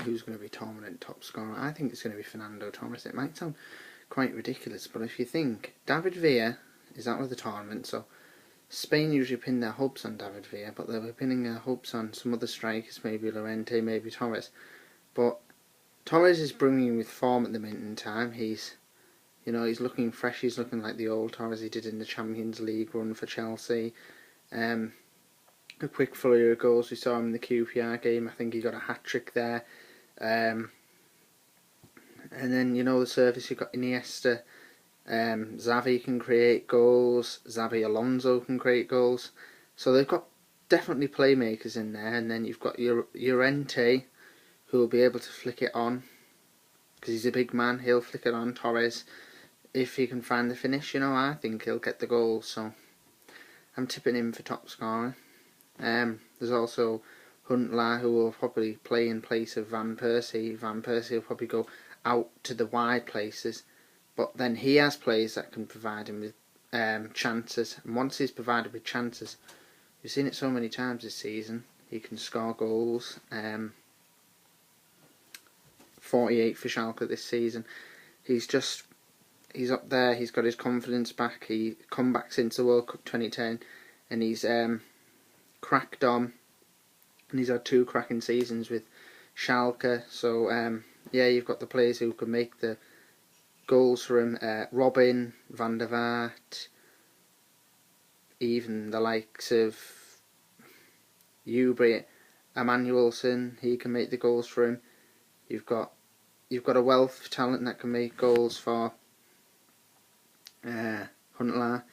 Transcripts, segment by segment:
who's going to be dominant top scorer. I think it's going to be Fernando Torres. It might sound quite ridiculous, but if you think David Villa is out of the tournament, so Spain usually pin their hopes on David Villa, but they were pinning their hopes on some other strikers, maybe Llorente, maybe Torres. But Torres is bringing with form at the minute in time. He's looking fresh. He's looking like the old Torres he did in the Champions League run for Chelsea. A quick flurry of goals. We saw him in the QPR game. I think he got a hat-trick there. And then, the service, you've got Iniesta. Xavi can create goals. Xabi Alonso can create goals. So they've got definitely playmakers in there. And then you've got Llorente, who will be able to flick it on. Because he's a big man, he'll flick it on. Torres, if he can find the finish, I think he'll get the goal. So I'm tipping him for top scorer. There's also Huntelaar, who will probably play in place of Van Persie. Van Persie will probably go out to the wide places, but then he has players that can provide him with chances. And once he's provided with chances, we've seen it so many times this season, he can score goals. 48 for Schalke this season. He's up there. He's got his confidence back. He come back since the World Cup 2010, and he's cracked on, and he's had 2 cracking seasons with Schalke. So you've got the players who can make the goals for him. Robin, Van der Vaart, even the likes of Ubri, Emmanuelson, he can make the goals for him. You've got a wealth of talent that can make goals for Huntelaar.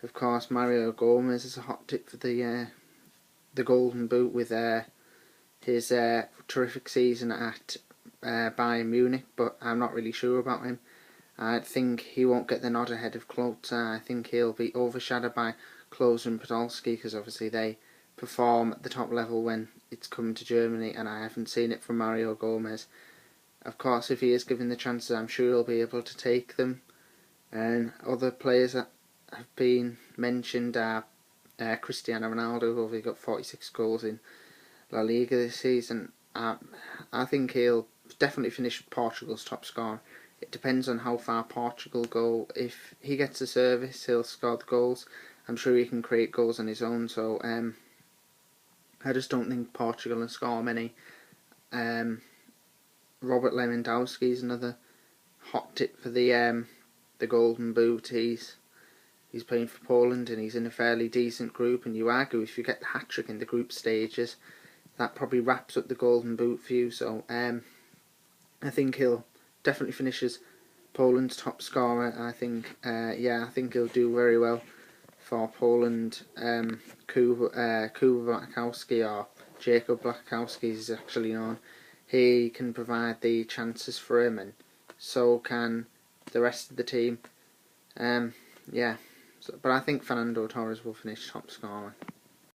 Of course, Mario Gomez is a hot tip for the Golden Boot with his terrific season at Bayern Munich, but I'm not really sure about him. I think he won't get the nod ahead of Klose. I think he'll be overshadowed by Klose and Podolski, because obviously they perform at the top level when it's come to Germany, and I haven't seen it from Mario Gomez. Of course, if he is given the chances, I'm sure he'll be able to take them. And other players that have been mentioned are Cristiano Ronaldo, who already got 46 goals in La Liga this season. I think he'll definitely finish Portugal's top scorer. It depends on how far Portugal go. If he gets the service, he'll score the goals. I'm sure he can create goals on his own. So I just don't think Portugal will score many. Robert Lewandowski is another hot tip for the Golden Boot. He's playing for Poland, and he's in a fairly decent group. And you argue if you get the hat-trick in the group stages, that probably wraps up the Golden Boot for you. So I think he'll definitely finish as Poland's top scorer. I think he'll do very well for Poland. Kuba Blachowski, or Jacob Blachowski is actually known. He can provide the chances for him, and so can the rest of the team. But I think Fernando Torres will finish top scorer.